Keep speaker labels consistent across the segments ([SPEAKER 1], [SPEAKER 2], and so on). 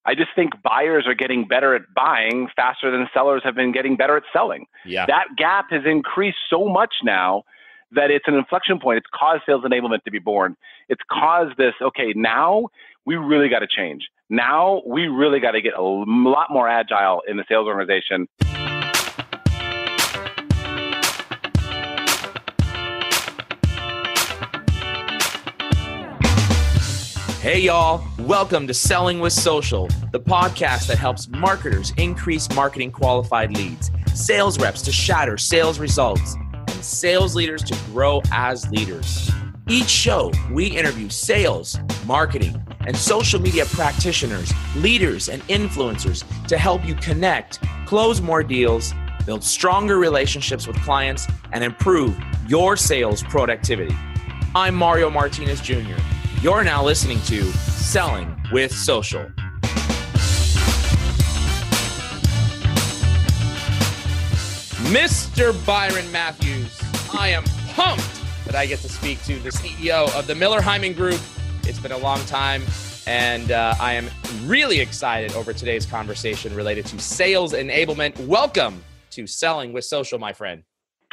[SPEAKER 1] I just think buyers are getting better at buying faster than sellers have been getting better at selling.
[SPEAKER 2] Yeah.
[SPEAKER 1] That gap has increased so much now that it's an inflection point. It's caused sales enablement to be born. It's caused this, okay, now we really got to change. Now we really got to get a lot more agile in the sales organization.
[SPEAKER 2] Hey y'all, welcome to Selling with Social, the podcast that helps marketers increase marketing qualified leads, sales reps to shatter sales results, and sales leaders to grow as leaders. Each show, we interview sales, marketing, and social media practitioners, leaders, and influencers to help you connect, close more deals, build stronger relationships with clients, and improve your sales productivity. I'm Mario Martinez Jr. You're now listening to Selling with Social. Mr. Byron Matthews, I am pumped that I get to speak to the CEO of the Miller Heiman Group. It's been a long time, and I am really excited over today's conversation related to sales enablement. Welcome to Selling with Social, my friend.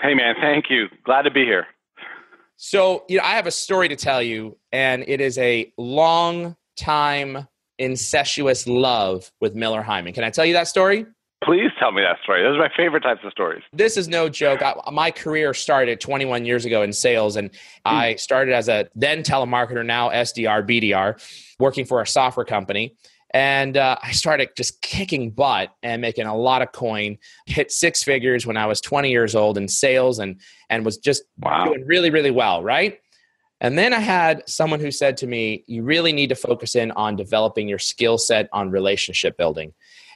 [SPEAKER 1] Hey, man, thank you. Glad to be here.
[SPEAKER 2] So, I have a story to tell you, and it is a long time incestuous love with Miller Heiman. Can I tell you that story?
[SPEAKER 1] Please tell me that story. Those are my favorite types of stories.
[SPEAKER 2] This is no joke. My career started 21 years ago in sales, and I started as a then telemarketer, now SDR, BDR, working for a software company. And I started just kicking butt and making a lot of coin, hit six figures when I was 20 years old in sales and was just doing really, really well, right? And then I had someone who said to me, you really need to focus in on developing your skill set on relationship building.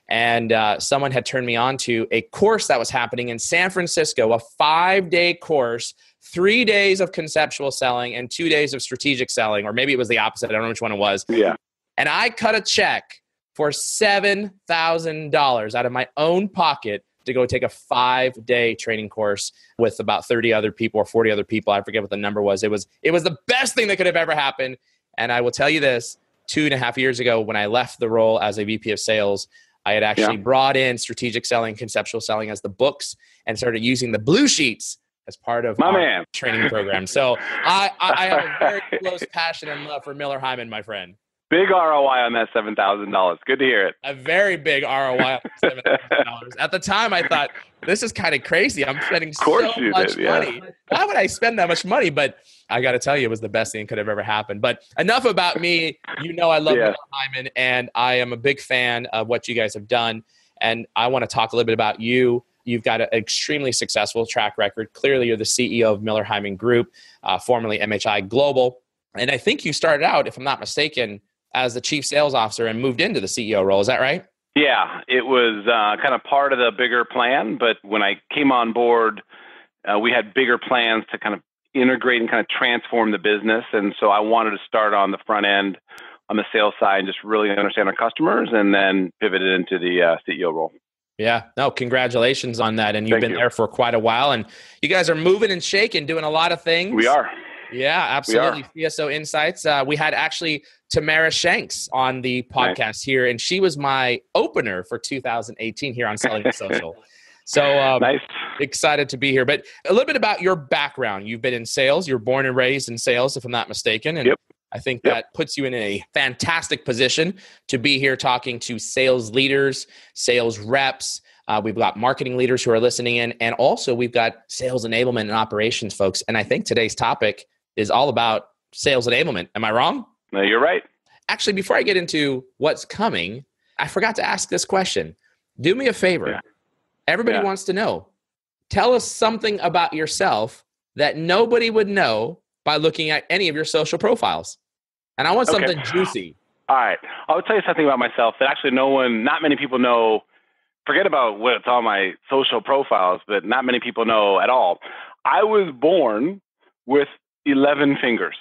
[SPEAKER 2] And someone had turned me on to a course that was happening in San Francisco, a 5-day course, 3 days of conceptual selling and 2 days of strategic selling, or maybe it was the opposite. I don't know which one it was.
[SPEAKER 1] Yeah.
[SPEAKER 2] And I cut a check for $7,000 out of my own pocket to go take a 5-day training course with about 30 other people or 40 other people. I forget what the number was. It was the best thing that could have ever happened. And I will tell you this, 2.5 years ago when I left the role as a VP of sales, I had actually brought in strategic selling, conceptual selling as the books and started using the blue sheets as part of our training program. So I have a very close passion and love for Miller Heiman, my friend.
[SPEAKER 1] Big ROI on that $7,000. Good to hear it.
[SPEAKER 2] A very big ROI on $7,000. At the time, I thought, this is kind of crazy. I'm spending so much money. Why would I spend that much money? But I got to tell you, it was the best thing that could have ever happened. But enough about me. I love Miller Heiman, and I am a big fan of what you guys have done. And I want to talk a little bit about you. You've got an extremely successful track record. Clearly, you're the CEO of Miller Heiman Group, formerly MHI Global. And I think you started out, if I'm not mistaken, as the chief sales officer and moved into the CEO role. Is that right?
[SPEAKER 1] Yeah, it was kind of part of the bigger plan. But when I came on board, we had bigger plans to kind of integrate and kind of transform the business. And so I wanted to start on the front end on the sales side and just really understand our customers and then pivot it into the CEO role.
[SPEAKER 2] Yeah, no, congratulations on that. And you've been there for quite a while. And you guys are moving and shaking, doing a lot of things.
[SPEAKER 1] We are.
[SPEAKER 2] Yeah, absolutely. CSO Insights. We had actually Tamara Schenk on the podcast here, and she was my opener for 2018 here on Selling with Social. So excited to be here. But a little bit about your background. You've been in sales. You're born and raised in sales, if I'm not mistaken. And I think that puts you in a fantastic position to be here talking to sales leaders, sales reps. We've got marketing leaders who are listening in, and also we've got sales enablement and operations folks. And I think today's topic is all about sales enablement. Am I wrong?
[SPEAKER 1] No, you're right.
[SPEAKER 2] Actually, before I get into what's coming, I forgot to ask this question. Do me a favor. Yeah. Everybody wants to know. Tell us something about yourself that nobody would know by looking at any of your social profiles. And I want something juicy.
[SPEAKER 1] All right. I'll tell you something about myself that actually not many people know. Forget about what's on my social profiles, but not many people know at all. I was born with 11 fingers.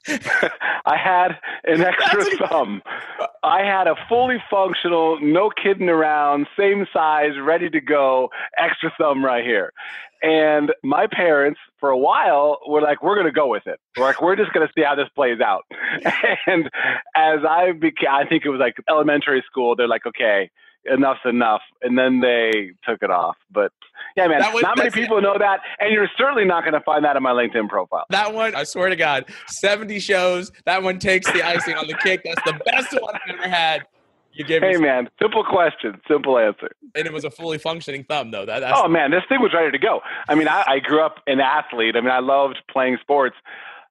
[SPEAKER 1] I had an extra thumb. I had a fully functional, no kidding around, same size, ready to go, extra thumb right here. And my parents, for a while, were like, we're going to go with it. We're just going to see how this plays out. And as I think it was like elementary school, they're like, okay, enough's enough. And then they took it off. But yeah, man, not many people know that. And you're certainly not going to find that on my LinkedIn profile.
[SPEAKER 2] That one, I swear to God, 70 shows. That one takes the icing on the cake. That's the best one I've ever had.
[SPEAKER 1] Hey, man, simple question, simple answer.
[SPEAKER 2] And it was a fully functioning thumb, though.
[SPEAKER 1] Man, this thing was ready to go. I mean, I grew up an athlete. I mean, I loved playing sports.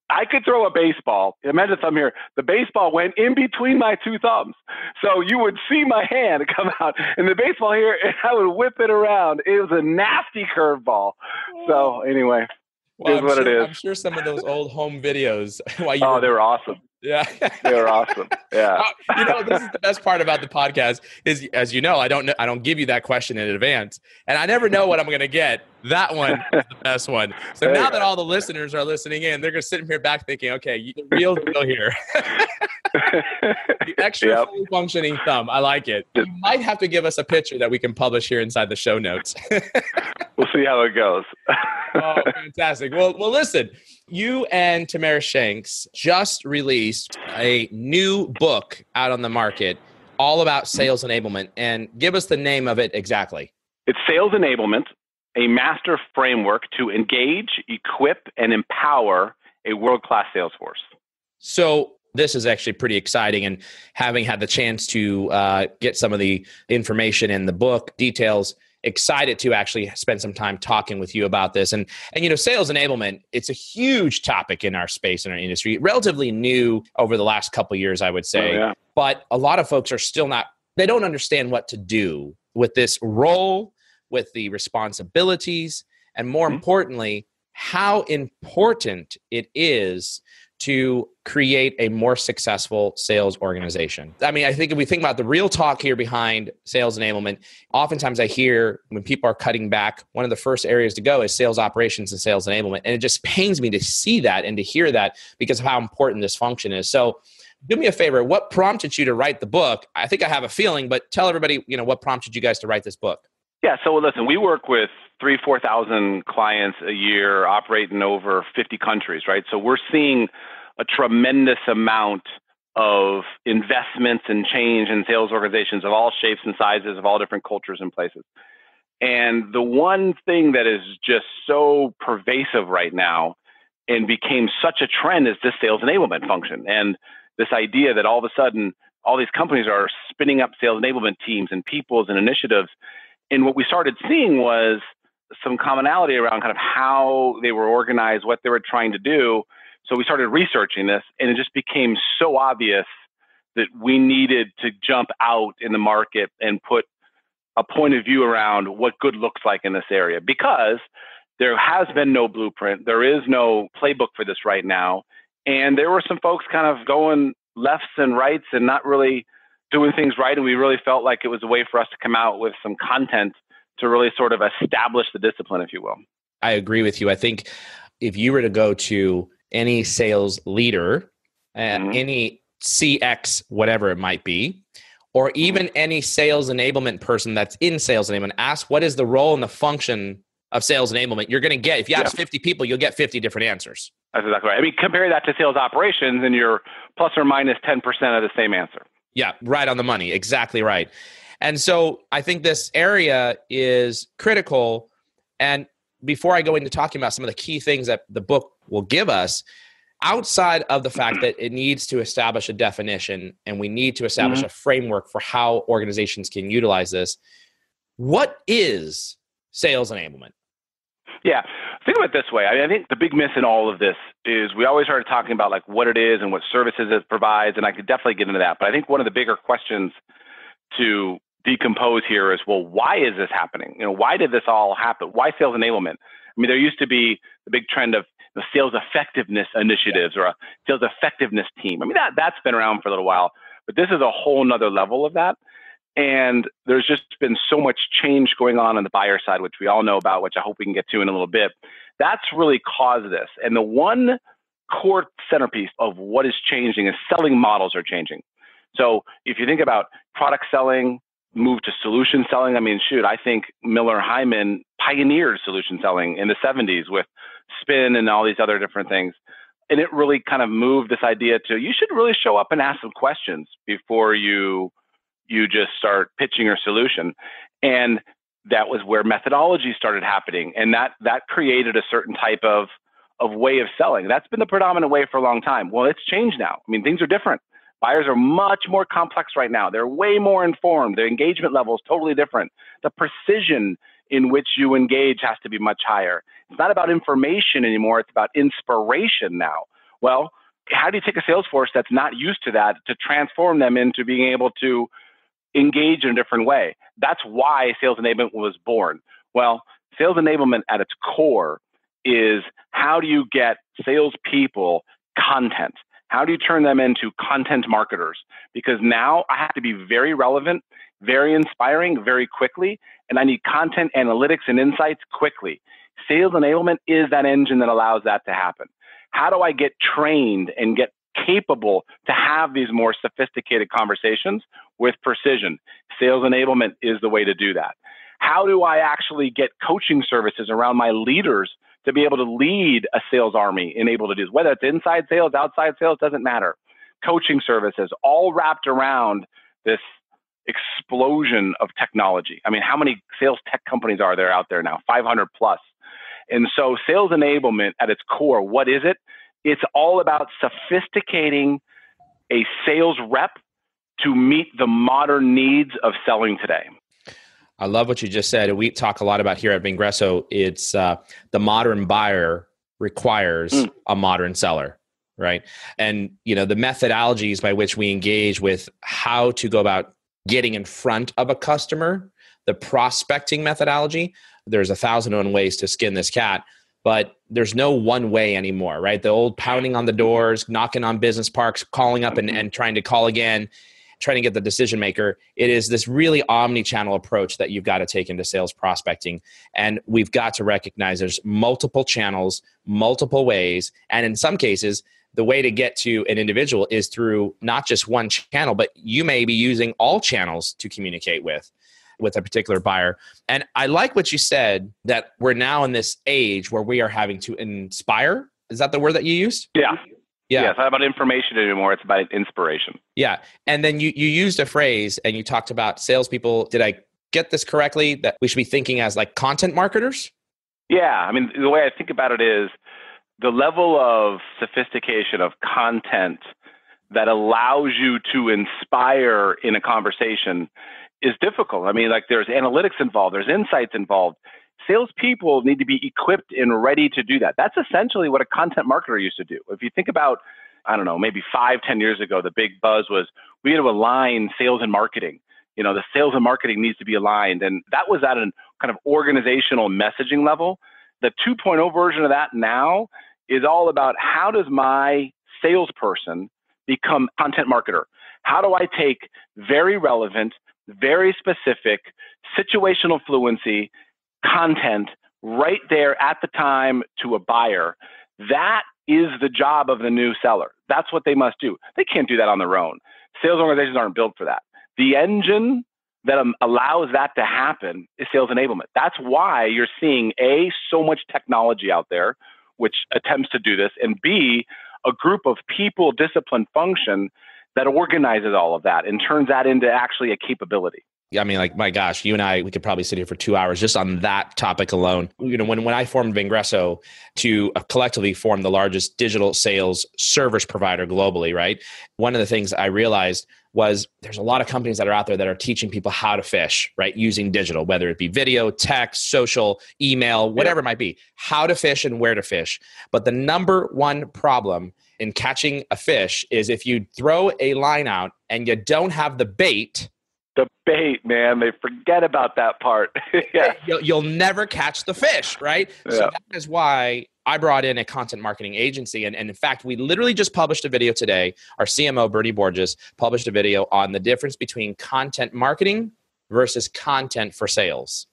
[SPEAKER 1] I could throw a baseball. Imagine thumb here. The baseball went in between my two thumbs. So you would see my hand come out and the baseball here, and I would whip it around. It was a nasty curveball. So anyway, here's what it is.
[SPEAKER 2] I'm sure some of those old home videos.
[SPEAKER 1] They were awesome.
[SPEAKER 2] Yeah.
[SPEAKER 1] They were awesome. Yeah.
[SPEAKER 2] This is the best part about the podcast is, as you know, I don't give you that question in advance, and I never know what I'm going to get. That one is the best one. So now that all the listeners are listening in, they're going to sit here back thinking, okay, the real deal here. The extra fully functioning thumb. I like it. You might have to give us a picture that we can publish here inside the show notes.
[SPEAKER 1] We'll see how it goes.
[SPEAKER 2] Oh, fantastic. Well, listen, you and Tamara Schenk just released a new book out on the market all about sales enablement. And give us the name of it exactly.
[SPEAKER 1] It's Sales Enablement, a master framework to engage, equip, and empower a world-class sales force.
[SPEAKER 2] So this is actually pretty exciting, and having had the chance to get some of the information in the book details, excited to actually spend some time talking with you about this. And sales enablement, it's a huge topic in our space, in our industry, relatively new over the last couple of years, I would say.
[SPEAKER 1] Oh, yeah.
[SPEAKER 2] But a lot of folks are still they don't understand what to do with this role, with the responsibilities, and more importantly, how important it is to create a more successful sales organization. I mean, I think if we think about the real talk here behind sales enablement, oftentimes I hear when people are cutting back, one of the first areas to go is sales operations and sales enablement. And it just pains me to see that and to hear that because of how important this function is. So do me a favor, what prompted you to write the book? I think I have a feeling, but tell everybody, what prompted you guys to write this book?
[SPEAKER 1] Yeah, so listen, we work with 4,000 clients a year, operate in over 50 countries, right? So we're seeing a tremendous amount of investments and change in sales organizations of all shapes and sizes, of all different cultures and places. And the one thing that is just so pervasive right now and became such a trend is this sales enablement function. And this idea that all of a sudden, all these companies are spinning up sales enablement teams and peoples and initiatives. And what we started seeing was some commonality around kind of how they were organized, what they were trying to do. So we started researching this, and it just became so obvious that we needed to jump out in the market and put a point of view around what good looks like in this area, because there has been no blueprint. There is no playbook for this right now. And there were some folks kind of going lefts and rights and not really doing things right. And we really felt like it was a way for us to come out with some content to really sort of establish the discipline, if you will.
[SPEAKER 2] I agree with you. I think if you were to go to any sales leader, any CX, whatever it might be, or even any sales enablement person that's in sales enablement, ask what is the role and the function of sales enablement. You're going to get, if you ask 50 people, you'll get 50 different answers.
[SPEAKER 1] That's exactly right. I mean, compare that to sales operations and you're plus or minus 10% of the same answer.
[SPEAKER 2] Yeah, right on the money. Exactly right. And so I think this area is critical. And before I go into talking about some of the key things that the book will give us, outside of the fact that it needs to establish a definition and we need to establish a framework for how organizations can utilize this, what is sales enablement?
[SPEAKER 1] Yeah, think of it this way. I mean, I think the big miss in all of this is we always started talking about like what it is and what services it provides, and I could definitely get into that. But I think one of the bigger questions to decompose here is, well, why is this happening? Why did this all happen? Why sales enablement? I mean, there used to be the big trend of the sales effectiveness initiatives or a sales effectiveness team. I mean, that's been around for a little while, but this is a whole nother level of that. And there's just been so much change going on the buyer side, which we all know about, which I hope we can get to in a little bit. That's really caused this. And the one core centerpiece of what is changing is selling models are changing. So if you think about product selling, move to solution selling. I mean, shoot, I think Miller Heiman pioneered solution selling in the 70s with spin and all these other different things. And it really kind of moved this idea to, you should really show up and ask some questions before you just start pitching your solution. And that was where methodology started happening. And that created a certain type of way of selling. That's been the predominant way for a long time. Well, it's changed now. I mean, things are different. Buyers are much more complex right now. They're way more informed. Their engagement level is totally different. The precision in which you engage has to be much higher. It's not about information anymore. It's about inspiration now. Well, how do you take a sales force that's not used to that to transform them into being able to engage in a different way? That's why Sales Enablement was born. Well, Sales Enablement at its core is, how do you get salespeople content? How do you turn them into content marketers? Because now I have to be very relevant, very inspiring, very quickly, and I need content analytics and insights quickly. Sales Enablement is that engine that allows that to happen. How do I get trained and get capable to have these more sophisticated conversations with precision? Sales Enablement is the way to do that. How do I actually get coaching services around my leaders to be able to lead a sales army and able to do this? Whether it's inside sales, outside sales, doesn't matter. Coaching services, all wrapped around this explosion of technology. I mean, how many sales tech companies are there out there now? 500 plus. And so Sales Enablement at its core, what is it? It's all about sophisticating a sales rep to meet the modern needs of selling today.
[SPEAKER 2] I love what you just said. We talk a lot about here at Vengreso. It's the modern buyer requires a modern seller, right? And the methodologies by which we engage with how to go about getting in front of a customer, the prospecting methodology. There's 1,001 ways to skin this cat, but there's no one way anymore, right? The old pounding on the doors, knocking on business parks, calling up and trying to call again, trying to get the decision maker. It is this really omni-channel approach that you've got to take into sales prospecting. And we've got to recognize there's multiple channels, multiple ways. And in some cases, the way to get to an individual is through not just one channel, but you may be using all channels to communicate with a particular buyer. And I like what you said, that we're now in this age where we are having to inspire. Is that the word that you used?
[SPEAKER 1] Yeah. Yeah, it's not about information anymore. It's about inspiration.
[SPEAKER 2] Yeah. And then you used a phrase and you talked about salespeople. Did I get this correctly? That we should be thinking as like content marketers?
[SPEAKER 1] Yeah. I mean, the way I think about it is the level of sophistication of content that allows you to inspire in a conversation is difficult. I mean, like, there's analytics involved, there's insights involved. Salespeople need to be equipped and ready to do that. That's essentially what a content marketer used to do. If you think about, I don't know, maybe 5-10 years ago, the big buzz was we had to align sales and marketing. The sales and marketing needs to be aligned. And that was at a kind of organizational messaging level. The 2.0 version of that now is all about, how does my salesperson become content marketer? How do I take very relevant, very specific, situational fluency content right there at the time to a buyer? That is the job of the new seller. That's what they must do. They can't do that on their own. Sales organizations aren't built for that. The engine that allows that to happen is Sales Enablement. That's why you're seeing so much technology out there which attempts to do this, and B, a group of people, discipline, function that organizes all of that and turns that into actually a capability.
[SPEAKER 2] Yeah, I mean, like, my gosh, you and I, we could probably sit here for 2 hours just on that topic alone. When I formed Vengreso to collectively form the largest digital sales service provider globally, right? One of the things I realized was there's a lot of companies that are out there that are teaching people how to fish, right? Using digital, whether it be video, text, social, email, whatever it might be, how to fish and where to fish. But the number one problem in catching a fish is if you throw a line out and you don't have the bait.
[SPEAKER 1] The bait, man, they forget about that part. Yeah.
[SPEAKER 2] You'll never catch the fish, right? Yeah. So that is why I brought in a content marketing agency. And in fact, we literally just published a video today. Our CMO, Bertie Borges, published a video on the difference between content marketing versus content for sales.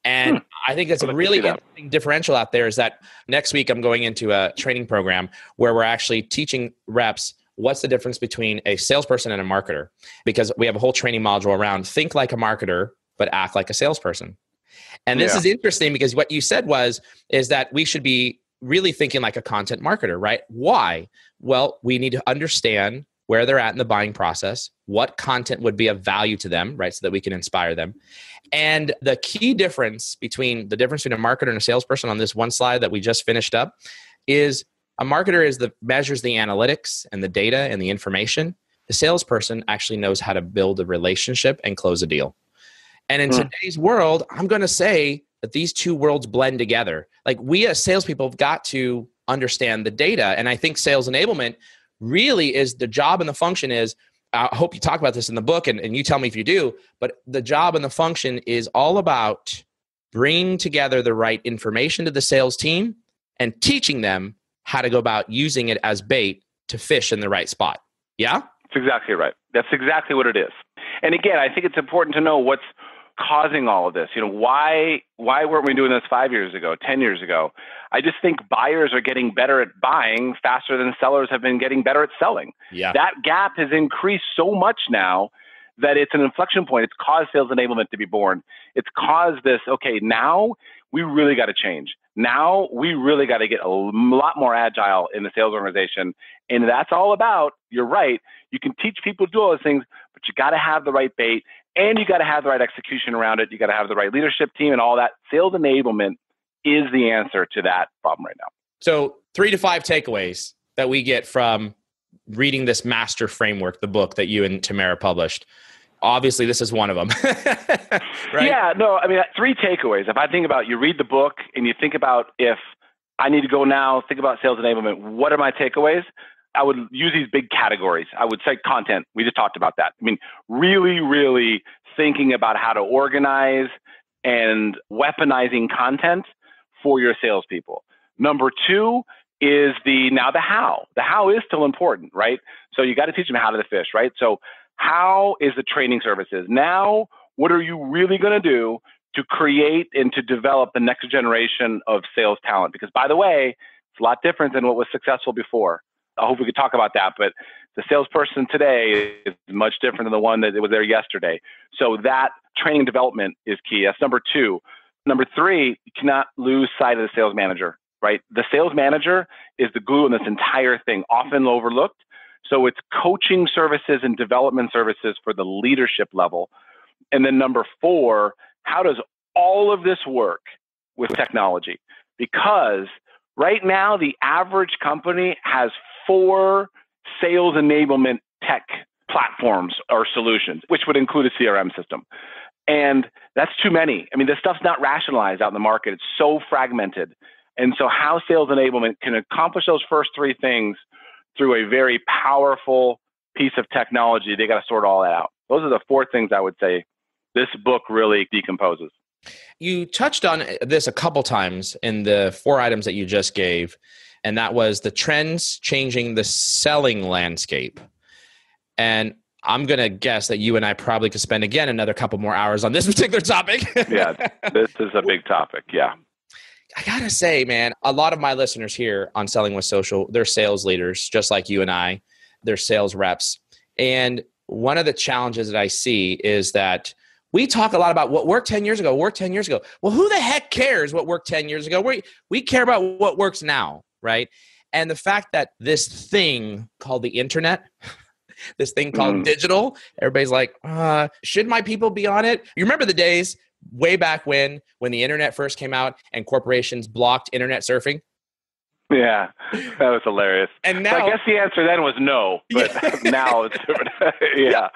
[SPEAKER 2] And I think that's a really interesting differential out there, is that next week I'm going into a training program where we're actually teaching reps what's the difference between a salesperson and a marketer, because we have a whole training module around think like a marketer, but act like a salesperson. And this is interesting because what you said is that we should be really thinking like a content marketer, right? Why? Well, we need to understand where they're at in the buying process, what content would be of value to them, right? So that we can inspire them. And the key difference between a marketer and a salesperson on this one slide that we just finished up is a marketer measures the analytics and the data and the information. The salesperson actually knows how to build a relationship and close a deal. And in today's world, I'm going to say that these two worlds blend together. Like, we as salespeople have got to understand the data. And I think sales enablement really is the job, and the function is, I hope you talk about this in the book and you tell me if you do, but the job and the function is all about bringing together the right information to the sales team and teaching them how to go about using it as bait to fish in the right spot. Yeah?
[SPEAKER 1] That's exactly right. That's exactly what it is. And again, I think it's important to know what's causing all of this. Why weren't we doing this 5 years ago, 10 years ago? I just think buyers are getting better at buying faster than sellers have been getting better at selling.
[SPEAKER 2] Yeah.
[SPEAKER 1] That gap has increased so much now that it's an inflection point. It's caused sales enablement to be born. It's caused this, okay, now we really got to change. Now we really got to get a lot more agile in the sales organization. And that's all about, you're right, you can teach people to do all those things, but you got to have the right bait and you got to have the right execution around it. You got to have the right leadership team and all that. Sales enablement is the answer to that problem right now.
[SPEAKER 2] So 3 to 5 takeaways that we get from reading this master framework, the book that you and Tamara published. Obviously, this is one of them. Right?
[SPEAKER 1] Yeah, no, I mean, 3 takeaways. If I think about, you read the book and you think about, if I need to go now, think about sales enablement, what are my takeaways? I would use these big categories. I would say content. We just talked about that. I mean, really, really thinking about how to organize and weaponizing content for your salespeople. Number 2 is the how. The how is still important, right? So you got to teach them how to fish, right? So how is the training services? Now, what are you really going to do to create and to develop the next generation of sales talent? Because, by the way, it's a lot different than what was successful before. I hope we could talk about that, but the salesperson today is much different than the one that was there yesterday. So that training development is key. That's number 2. Number 3, you cannot lose sight of the sales manager, right? The sales manager is the glue in this entire thing, often overlooked. So it's coaching services and development services for the leadership level. And then number 4, how does all of this work with technology? Because right now, the average company has 4 sales enablement tech platforms or solutions, which would include a CRM system. And that's too many. I mean, this stuff's not rationalized out in the market. It's so fragmented. And so how sales enablement can accomplish those first 3 things through a very powerful piece of technology, they got to sort all that out. Those are the 4 things I would say this book really decomposes.
[SPEAKER 2] You touched on this a couple times in the 4 items that you just gave, and that was the trends changing the selling landscape. And I'm going to guess that you and I probably could spend, again, another couple more hours on this particular topic.
[SPEAKER 1] Yeah, this is a big topic. Yeah.
[SPEAKER 2] I got to say, man, a lot of my listeners here on Selling with Social, they're sales leaders, just like you and I. They're sales reps. And one of the challenges that I see is that we talk a lot about what worked 10 years ago, Well, who the heck cares what worked 10 years ago? We care about what works now, right? And the fact that this thing called the internet, this thing called digital, everybody's like, should my people be on it? You remember the days way back when the internet first came out and corporations blocked internet surfing?
[SPEAKER 1] Yeah, that was hilarious.
[SPEAKER 2] And now,
[SPEAKER 1] so I guess the answer then was no, but now it's different. Yeah.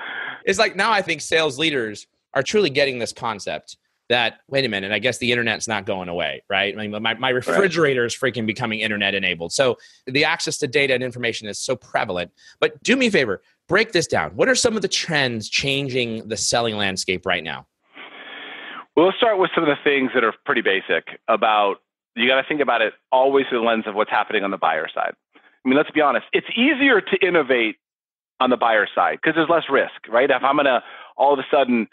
[SPEAKER 2] It's like, now I think sales leaders are truly getting this concept that, wait a minute, I guess the internet's not going away, right? I mean, my refrigerator is freaking becoming internet enabled. So the access to data and information is so prevalent. But do me a favor, break this down. What are some of the trends changing the selling landscape right now?
[SPEAKER 1] Well, let's start with some of the things that are pretty basic about, you got to think about it always through the lens of what's happening on the buyer side. I mean, let's be honest. It's easier to innovate on the buyer side because there's less risk, right? If I'm going to all of a sudden,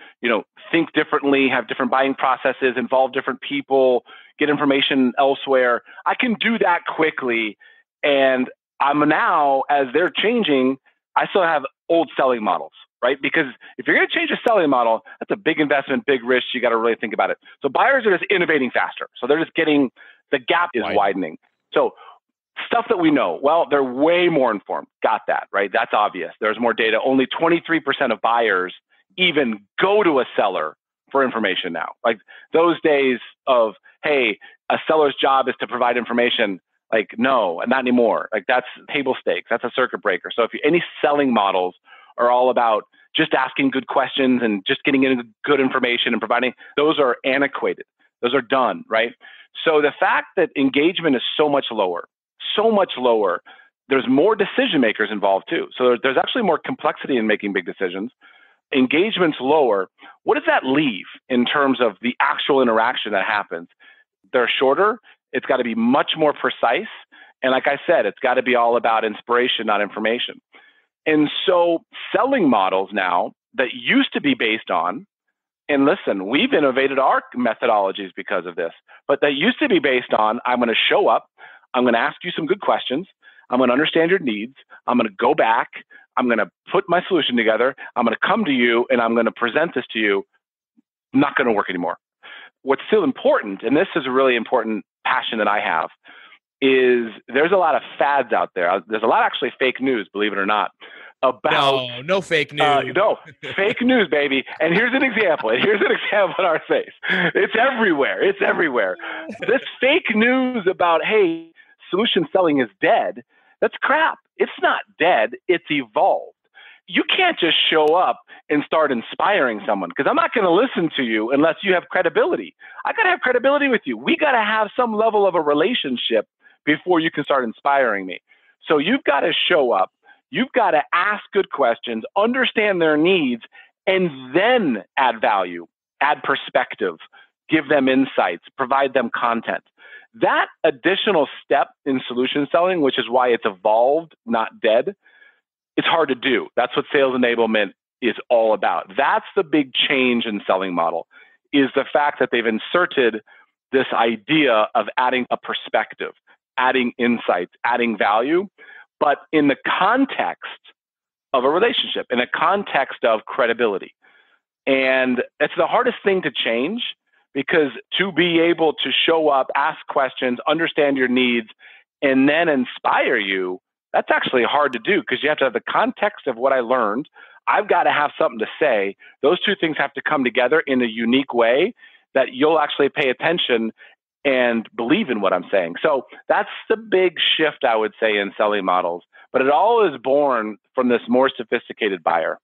[SPEAKER 1] think differently, have different buying processes, involve different people, get information elsewhere. I can do that quickly. And I'm now, as they're changing, I still have old selling models, right? Because if you're going to change a selling model, that's a big investment, big risk. You got to really think about it. So buyers are just innovating faster. So they're just getting, the gap is widening. So stuff that we know, well, they're way more informed. Got that, right? That's obvious. There's more data. Only 23% of buyers even go to a seller for information now. Like those days of, hey, a seller's job is to provide information. Like, no, not anymore. Like that's table stakes. That's a circuit breaker. So if any selling models are all about just asking good questions and just getting in good information and providing, those are antiquated. Those are done, right? So the fact that engagement is so much lower, there's more decision makers involved too. So there's actually more complexity in making big decisions. Engagement's lower. What does that leave in terms of the actual interaction that happens? They're shorter. It's got to be much more precise. And like I said, it's got to be all about inspiration, not information. And so selling models now that used to be based on, and listen, we've innovated our methodologies because of this, but that used to be based on, I'm going to show up, I'm going to ask you some good questions, I'm going to understand your needs, I'm going to go back, I'm going to put my solution together, I'm going to come to you, and I'm going to present this to you. Not going to work anymore. What's still important, and this is a really important passion that I have, is there's a lot of fads out there. There's a lot actually fake news, believe it or not, about
[SPEAKER 2] no fake news.
[SPEAKER 1] No, fake news, baby. And here's an example. Here's an example in our face. It's everywhere. It's everywhere. This fake news about, hey, solution selling is dead. That's crap. It's not dead. It's evolved. You can't just show up and start inspiring someone because I'm not going to listen to you unless you have credibility. I got to have credibility with you. We got to have some level of a relationship before you can start inspiring me. So you've got to show up. You've got to ask good questions, understand their needs, and then add value, add perspective, give them insights, provide them content. That additional step in solution selling, which is why it's evolved, not dead, it's hard to do. That's what sales enablement is all about. That's the big change in selling model, is the fact that they've inserted this idea of adding a perspective, adding insights, adding value, but in the context of a relationship, in a context of credibility. And it's the hardest thing to change, because to be able to show up, ask questions, understand your needs, and then inspire you, that's actually hard to do, because you have to have the context of what I learned. I've got to have something to say. Those two things have to come together in a unique way that you'll actually pay attention and believe in what I'm saying. So that's the big shift, I would say, in selling models. But it all is born from this more sophisticated buyer.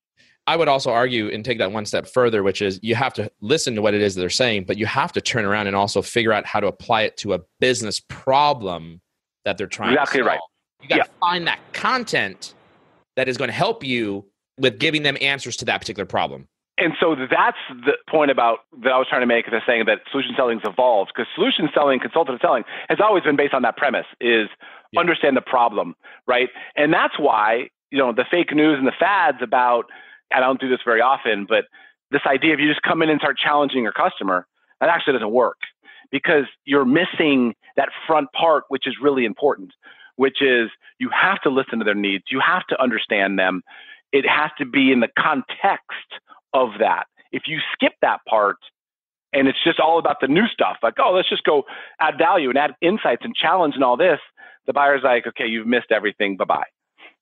[SPEAKER 2] I would also argue and take that one step further, which is you have to listen to what it is that they're saying, but you have to turn around and also figure out how to apply it to a business problem that they're trying to solve.
[SPEAKER 1] Exactly right.
[SPEAKER 2] You got to find that content that is going to help you with giving them answers to that particular problem.
[SPEAKER 1] And so that's the point about that I was trying to make, is saying that solution selling has evolved, because solution selling, consultative selling has always been based on that premise, is understand the problem, right? And that's why, the fake news and the fads about, and I don't do this very often, but this idea of you just come in and start challenging your customer, that actually doesn't work, because you're missing that front part, which is really important, which is you have to listen to their needs. You have to understand them. It has to be in the context of that. If you skip that part and it's just all about the new stuff, like, oh, let's just go add value and add insights and challenge and all this, the buyer's like, okay, you've missed everything. Bye-bye.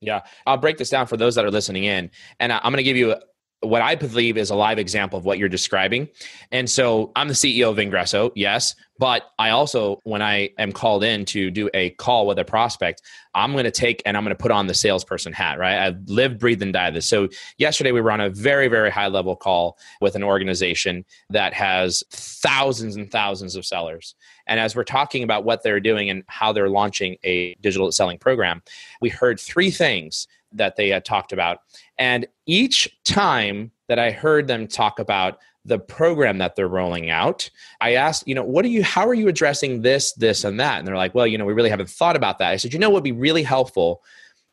[SPEAKER 2] Yeah. I'll break this down for those that are listening in. And I'm going to give you what I believe is a live example of what you're describing. And so I'm the CEO of Vengreso, yes, but I also, when I am called in to do a call with a prospect, I'm going to take and I'm going to put on the salesperson hat, right? I live, breathe, and die this. So yesterday we were on a very, very high level call with an organization that has thousands and thousands of sellers. And as we're talking about what they're doing and how they're launching a digital selling program, we heard three things that they had talked about. And each time that I heard them talk about the program that they're rolling out, I asked, how are you addressing this, and that? And they're like, well, we really haven't thought about that. I said, what would be really helpful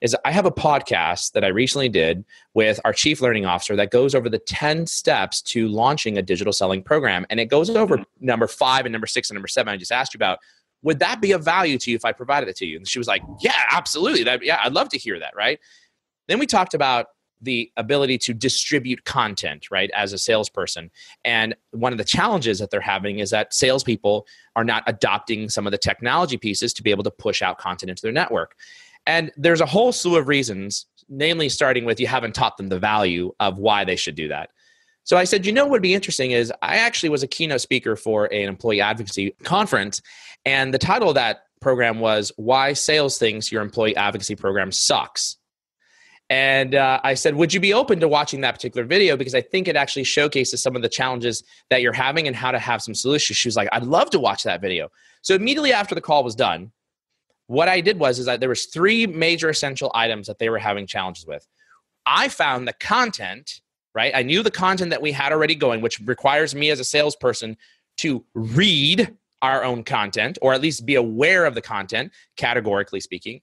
[SPEAKER 2] is I have a podcast that I recently did with our chief learning officer that goes over the 10 steps to launching a digital selling program. And it goes over number 5 and number 6 and number 7 I just asked you about. Would that be of value to you if I provided it to you? And she was like, yeah, absolutely. Yeah, I'd love to hear that, right? Then we talked about the ability to distribute content, right, as a salesperson. And one of the challenges that they're having is that salespeople are not adopting some of the technology pieces to be able to push out content into their network. And there's a whole slew of reasons, namely starting with you haven't taught them the value of why they should do that. So I said, what would be interesting is I actually was a keynote speaker for an employee advocacy conference. And the title of that program was Why Sales Thinks Your Employee Advocacy Program Sucks. And I said, would you be open to watching that particular video? Because I think it actually showcases some of the challenges that you're having and how to have some solutions. She was like, I'd love to watch that video. So immediately after the call was done, what I did was that there was 3 major essential items that they were having challenges with. I found the content, right? I knew the content that we had already going, which requires me as a salesperson to read our own content, or at least be aware of the content, categorically speaking.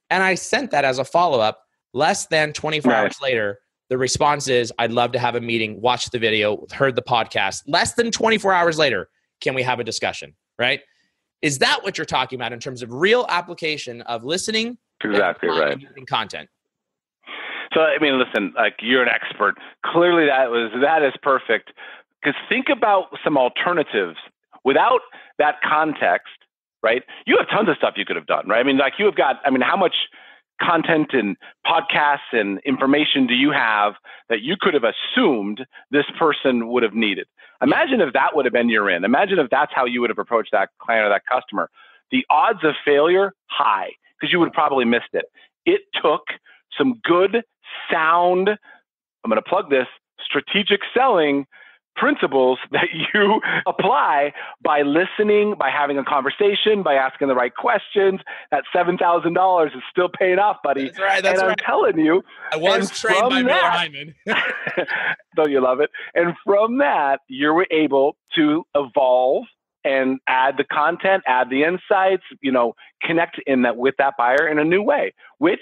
[SPEAKER 2] And I sent that as a follow-up. Less than 24 hours later, the response is, I'd love to have a meeting, watch the video, heard the podcast. Less than 24 hours later, can we have a discussion, right? Is that what you're talking about in terms of real application of listening?
[SPEAKER 1] Exactly right.
[SPEAKER 2] And content.
[SPEAKER 1] So, I mean, listen, like you're an expert. Clearly that is perfect. Because think about some alternatives. Without that context, right? You have tons of stuff you could have done, right? I mean, like you have got, how much content and podcasts and information do you have that you could have assumed this person would have needed? Imagine if that would have been your in. Imagine if that's how you would have approached that client or that customer. The odds of failure, high, because you would have probably missed it. It took some good, sound, I'm going to plug this, strategic selling principles that you apply by listening, by having a conversation, by asking the right questions. That $7,000 is still paying off, buddy.
[SPEAKER 2] That's right.
[SPEAKER 1] And I'm telling you,
[SPEAKER 2] I was trained by Miller Heiman.
[SPEAKER 1] Don't you love it? And from that, you're able to evolve and add the content, add the insights, connect with that buyer in a new way, which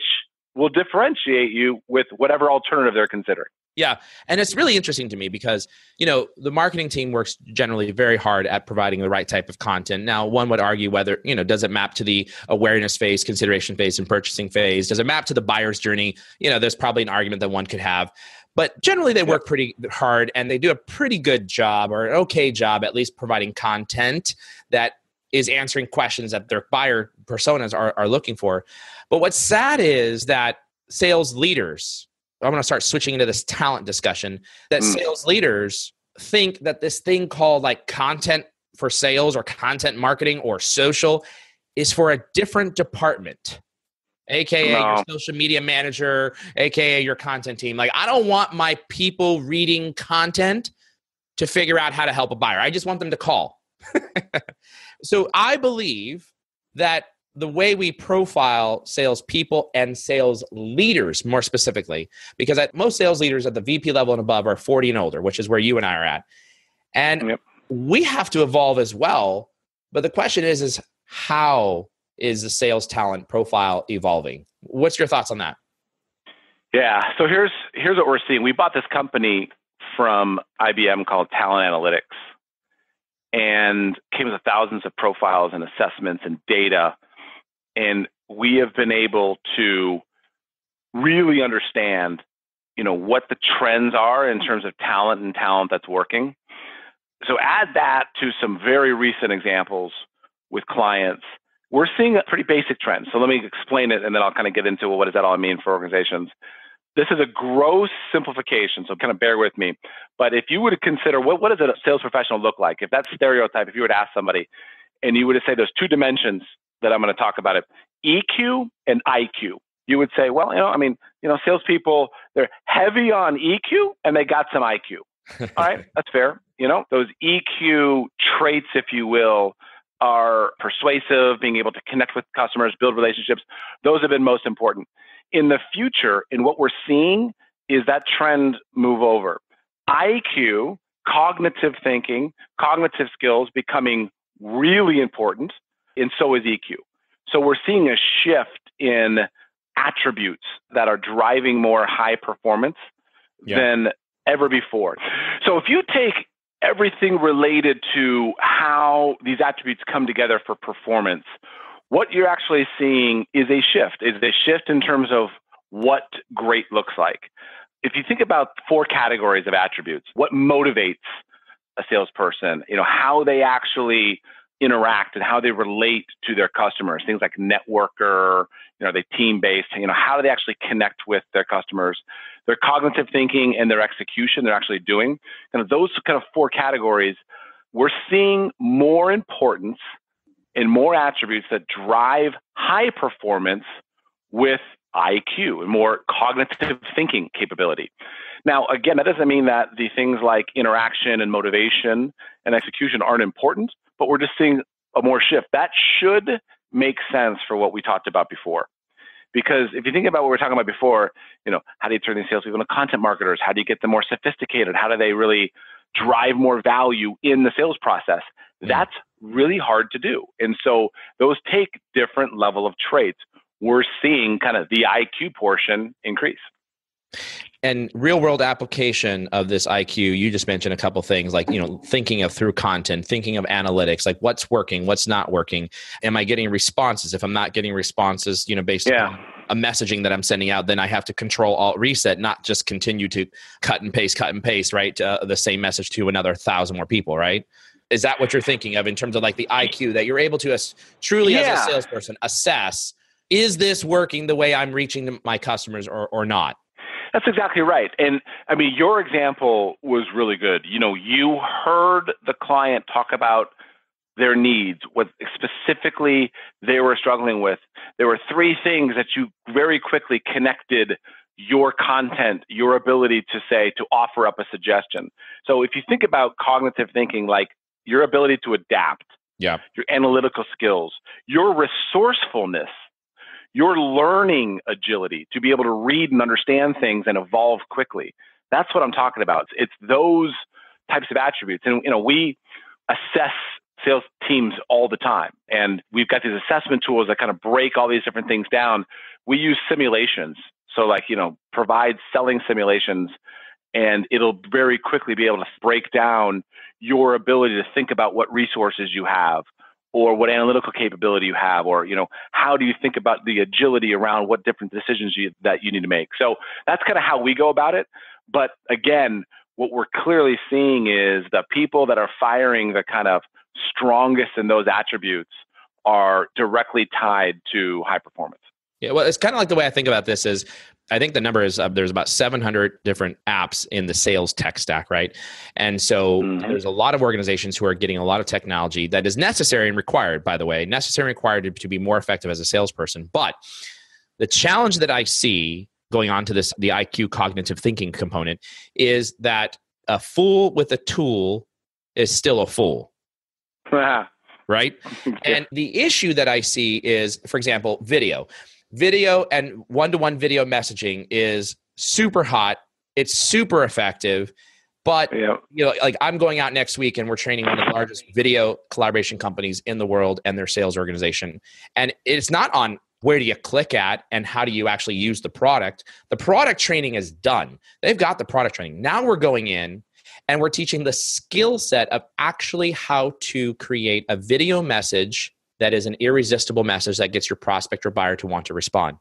[SPEAKER 1] will differentiate you with whatever alternative they're considering.
[SPEAKER 2] Yeah. And it's really interesting to me because, the marketing team works generally very hard at providing the right type of content. Now, one would argue whether, does it map to the awareness phase, consideration phase, and purchasing phase? Does it map to the buyer's journey? There's probably an argument that one could have. But generally, they work pretty hard and they do a pretty good job or an okay job, at least providing content that is answering questions that their buyer personas are looking for. But what's sad is that sales leaders, I'm going to start switching into this talent discussion, that sales leaders think that this thing called like content for sales or content marketing or social is for a different department, AKA your social media manager, AKA your content team. Like, I don't want my people reading content to figure out how to help a buyer. I just want them to call. So I believe that the way we profile salespeople and sales leaders more specifically, because most sales leaders at the VP level and above are 40 and older, which is where you and I are at. And we have to evolve as well. But the question is how is the sales talent profile evolving? What's your thoughts on that?
[SPEAKER 1] Yeah. So here's what we're seeing. We bought this company from IBM called Talent Analytics and came with thousands of profiles and assessments and data. And we have been able to really understand, what the trends are in terms of talent and talent that's working. So add that to some very recent examples with clients. We're seeing a pretty basic trend. So let me explain it, and then I'll kind of get into what does that all mean for organizations. This is a gross simplification, so kind of bear with me. But if you were to consider what does a sales professional look like? If that stereotype, if you were to ask somebody, and you were to say there's 2 dimensions that I'm going to talk about it, EQ and IQ. You would say, well, salespeople, they're heavy on EQ and they got some IQ. All right, that's fair. Those EQ traits, if you will, are persuasive, being able to connect with customers, build relationships. Those have been most important. In the future, in what we're seeing is that trend move over. IQ, cognitive thinking, cognitive skills becoming really important, and so is EQ. So we're seeing a shift in attributes that are driving more high performance than ever before. So if you take everything related to how these attributes come together for performance, what you're actually seeing is a shift in terms of what great looks like. If you think about 4 categories of attributes, what motivates a salesperson, how they actually interact and how they relate to their customers, things like networker, they team-based, how do they actually connect with their customers, their cognitive thinking and their execution they're actually doing. Those 4 categories, we're seeing more importance and more attributes that drive high performance with IQ and more cognitive thinking capability. Now, again, that doesn't mean that the things like interaction and motivation and execution aren't important, but we're just seeing a more shift. That should make sense for what we talked about before. Because if you think about what we were talking about before, how do you turn these salespeople into content marketers? How do you get them more sophisticated? How do they really drive more value in the sales process? That's really hard to do. And so those take different level of traits. We're seeing the IQ portion increase.
[SPEAKER 2] And real world application of this IQ, you just mentioned a couple things like, thinking of through content, thinking of analytics, like what's working, what's not working. Am I getting responses? If I'm not getting responses, based on a messaging that I'm sending out, then I have to control alt reset, not just continue to cut and paste, right? The same message to another 1,000 more people, right? Is that what you're thinking of in terms of like the IQ that you're able to truly as a salesperson assess, is this working the way I'm reaching my customers or not?
[SPEAKER 1] That's exactly right. And I mean, your example was really good. You heard the client talk about their needs, what specifically they were struggling with. There were 3 things that you very quickly connected your content, your ability to offer up a suggestion. So if you think about cognitive thinking, like your ability to adapt, your analytical skills, your resourcefulness, your learning agility to be able to read and understand things and evolve quickly. That's what I'm talking about. It's those types of attributes. And, we assess sales teams all the time. And we've got these assessment tools that kind of break all these different things down. We use simulations. So provide selling simulations, and it'll very quickly be able to break down your ability to think about what resources you have, or what analytical capability you have, or how do you think about the agility around what different decisions that you need to make. So that's kind of how we go about it. But again, what we're clearly seeing is the people that are firing the kind of strongest in those attributes are directly tied to high performance.
[SPEAKER 2] Yeah, well, it's kind of like the way I think about this is, I think the number is there's about 700 different apps in the sales tech stack, right? And so there's a lot of organizations who are getting a lot of technology that is necessary and required, by the way, necessary and required to be more effective as a salesperson. But the challenge that I see going on to the IQ cognitive thinking component is that a fool with a tool is still a fool. Right? And the issue that I see is, for example, video and one-to-one video messaging is super hot. It's super effective. But, like I'm going out next week and we're training one of the largest video collaboration companies in the world and their sales organization. And it's not on where do you click at and how do you actually use the product. The product training is done. They've got the product training. Now we're going in and we're teaching the skill set of actually how to create a video message that is an irresistible message that gets your prospect or buyer to want to respond.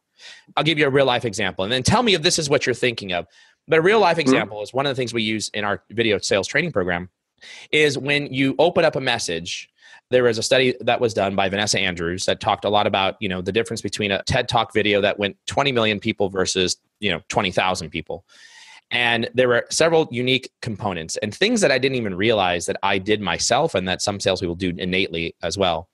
[SPEAKER 2] I'll give you a real life example and then tell me if this is what you're thinking of. But a real life example is one of the things we use in our video sales training program is when you open up a message. There was a study that was done by Vanessa Andrews that talked a lot about, the difference between a TED Talk video that went 20 million people versus, 20,000 people. And there were several unique components and things that I didn't even realize that I did myself and that some salespeople do innately as well.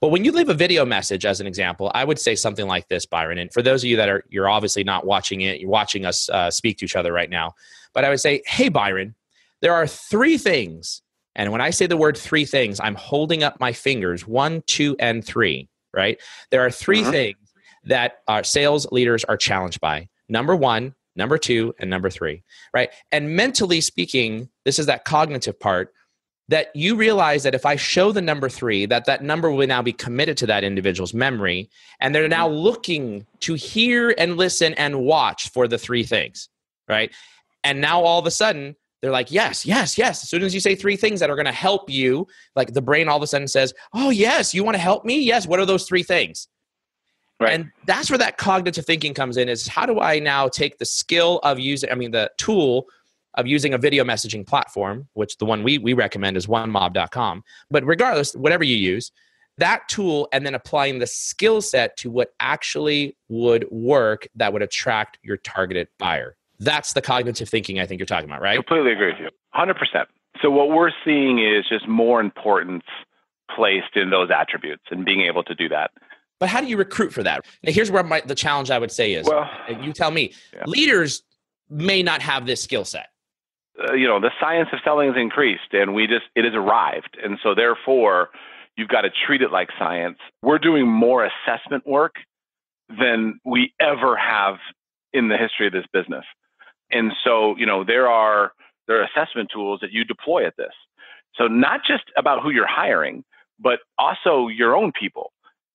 [SPEAKER 2] But when you leave a video message, as an example, I would say something like this, Byron. And for those of you that you're obviously not watching it, you're watching us speak to each other right now. But I would say, hey, Byron, there are 3 things. And when I say the word 3 things, I'm holding up my fingers, 1, 2, and 3, right? There are 3 things that our sales leaders are challenged by. Number 1, number 2, and number 3, right? And mentally speaking, this is that cognitive part. that you realize that if I show the number 3, that number will now be committed to that individual's memory. And they're now looking to hear and listen and watch for the 3 things, right? And now all of a sudden, they're like, yes, yes, yes. As soon as you say 3 things that are going to help you, like the brain all of a sudden says, oh, yes, you want to help me? Yes. What are those 3 things? Right. And that's where that cognitive thinking comes in, is how do I now take the skill of the tool of using a video messaging platform, which the one we recommend is onemob.com. But regardless, whatever you use, that tool, and then applying the skill set to what actually would work that would attract your targeted buyer. That's the cognitive thinking I think you're talking about, right?
[SPEAKER 1] Completely agree with you. 100%. So what we're seeing is just more importance placed in those attributes and being able to do that.
[SPEAKER 2] But how do you recruit for that? Now, here's where the challenge I would say is, and you tell me, leaders may not have this skill set.
[SPEAKER 1] The science of selling has increased, and it has arrived. And so therefore, you've got to treat it like science. We're doing more assessment work than we ever have in the history of this business. And so, there are assessment tools that you deploy at this. So not just about who you're hiring, but also your own people,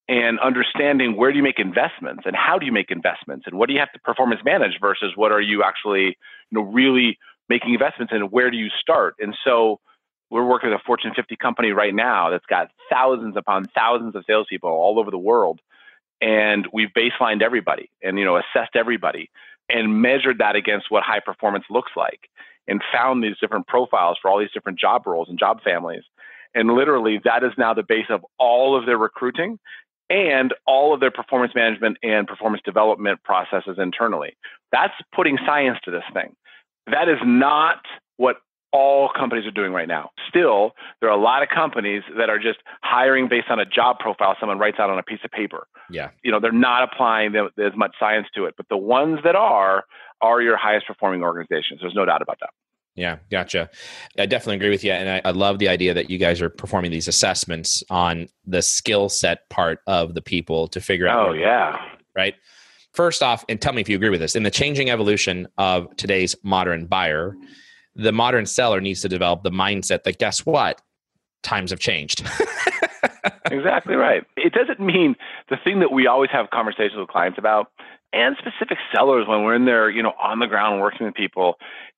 [SPEAKER 1] and understanding where do you make investments and how do you make investments and what do you have to performance manage versus what are you actually, really making investments in, and where do you start? And so we're working with a Fortune 50 company right now that's got thousands upon thousands of salespeople all over the world. And we've baselined everybody and, assessed everybody and measured that against what high performance looks like, and found these different profiles for all these different job roles and job families. And literally that is now the base of all of their recruiting and all of their performance management and performance development processes internally. That's putting science to this thing. That is not what all companies are doing right now. Still, there are a lot of companies that are just hiring based on a job profile someone writes out on a piece of paper.
[SPEAKER 2] Yeah.
[SPEAKER 1] They're not applying as much science to it. But the ones that are your highest performing organizations. There's no doubt about that.
[SPEAKER 2] Yeah, gotcha. I definitely agree with you. And I love the idea that you guys are performing these assessments on the skill set part of the people to figure out.
[SPEAKER 1] Oh, yeah.
[SPEAKER 2] Right. First off, and tell me if you agree with this, in the changing evolution of today's modern buyer, the modern seller needs to develop the mindset that, guess what? Times have changed.
[SPEAKER 1] Exactly right. It doesn't mean the thing that we always have conversations with clients about, and specific sellers when we're in there, on the ground working with people,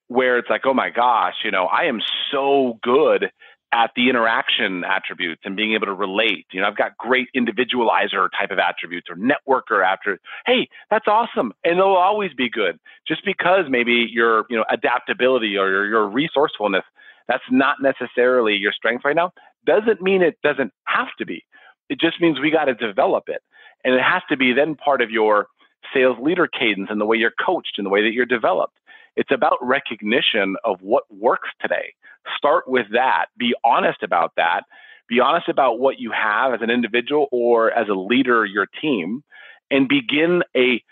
[SPEAKER 1] where it's like, oh my gosh, I am so good at the interaction attributes and being able to relate. I've got great individualizer type of attributes or networker attributes. Hey, that's awesome. And it'll always be good. Just because maybe your, adaptability or your resourcefulness, that's not necessarily your strength right now, doesn't mean it doesn't have to be. It just means we got to develop it. And it has to be then part of your sales leader cadence and the way you're coached and the way that you're developed. It's about recognition of what works today. Start with that. Be honest about that. Be honest about what you have as an individual or as a leader, your team, and begin a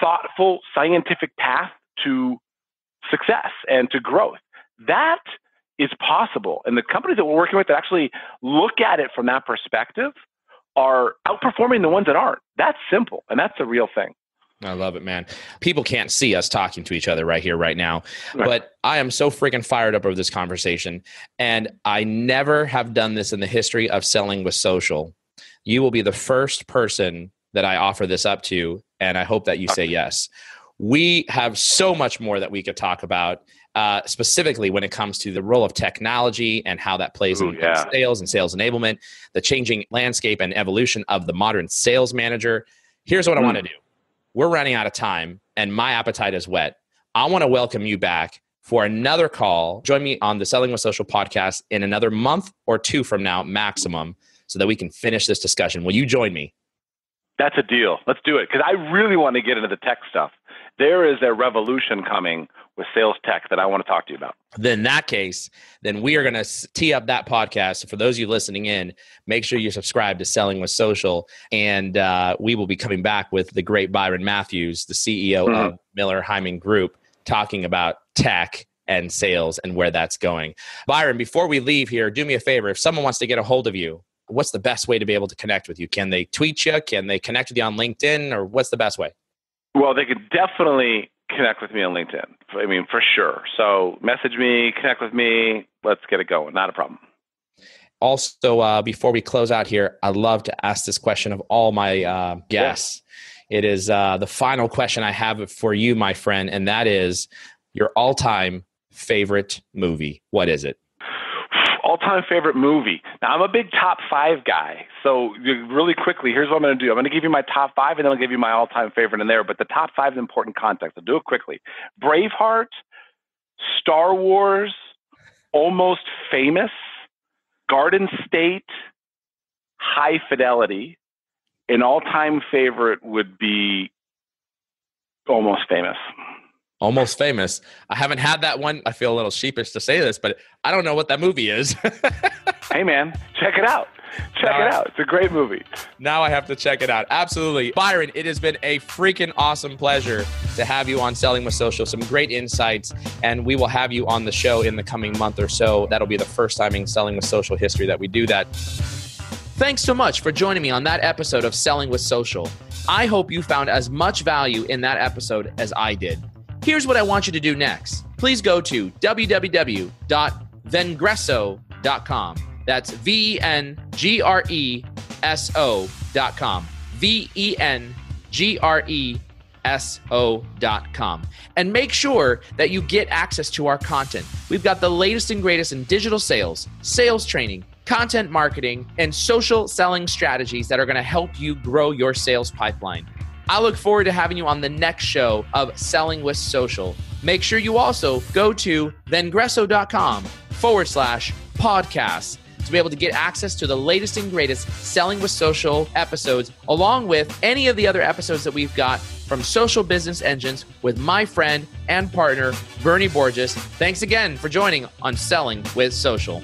[SPEAKER 1] thoughtful, scientific path to success and to growth. That is possible. And the companies that we're working with that actually look at it from that perspective are outperforming the ones that aren't. That's simple. And that's the real thing.
[SPEAKER 2] I love it, man. People can't see us talking to each other right here, right now. Right. But I am so freaking fired up over this conversation. And I never have done this in the history of selling with social. You will be the first person that I offer this up to. And I hope that you say yes. We have so much more that we could talk about, specifically when it comes to the role of technology and how that plays in sales and sales enablement, the changing landscape and evolution of the modern sales manager. Here's what I want to do. We're running out of time and my appetite is wet. I want to welcome you back for another call. Join me on the Selling with Social podcast in another month or 2 from now, maximum, so that we can finish this discussion. Will you join me?
[SPEAKER 1] That's a deal. Let's do it. Because I really want to get into the tech stuff. There is a revolution coming with sales tech that I want to talk to you about.
[SPEAKER 2] Then in that case, then we are going to tee up that podcast. So for those of you listening in, make sure you subscribe to Selling with Social. And we will be coming back with the great Byron Matthews, the CEO of Miller Heiman Group, talking about tech and sales and where that's going. Byron, before we leave here, do me a favor. If someone wants to get a hold of you, what's the best way to be able to connect with you? Can they tweet you? Can they connect with you on LinkedIn? Or what's the best way?
[SPEAKER 1] Well, they could definitely connect with me on LinkedIn. I mean, for sure. So message me, connect with me. Let's get it going. Not a problem.
[SPEAKER 2] Also, before we close out here, I love to ask this question of all my guests. It is the final question I have for you, my friend, and that is your all-time favorite movie. What is it?
[SPEAKER 1] All-time favorite movie. Now, I'm a big top 5 guy. So really quickly, here's what I'm going to do. I'm going to give you my top 5, and then I'll give you my all-time favorite in there. But the top 5 is important context. I'll do it quickly. Braveheart, Star Wars, Almost Famous, Garden State, High Fidelity. An all-time favorite would be Almost Famous.
[SPEAKER 2] Almost Famous. I haven't had that one. I feel a little sheepish to say this, but I don't know what that movie is.
[SPEAKER 1] Hey, man, check it out. Check it out. It's a great movie.
[SPEAKER 2] Now I have to check it out. Absolutely. Byron, it has been a freaking awesome pleasure to have you on Selling with Social. Some great insights, and we will have you on the show in the coming month or so. That'll be the first time in Selling with Social history that we do that. Thanks so much for joining me on that episode of Selling with Social. I hope you found as much value in that episode as I did. Here's what I want you to do next. Please go to www.vengreso.com. That's VENGRESO.com. VENGRESO.com. And make sure that you get access to our content. We've got the latest and greatest in digital sales, sales training, content marketing, and social selling strategies that are going to help you grow your sales pipeline. I look forward to having you on the next show of Selling with Social. Make sure you also go to vengreso.com/podcast to be able to get access to the latest and greatest Selling with Social episodes, along with any of the other episodes that we've got from Social Business Engines with my friend and partner, Bernie Borges. Thanks again for joining on Selling with Social.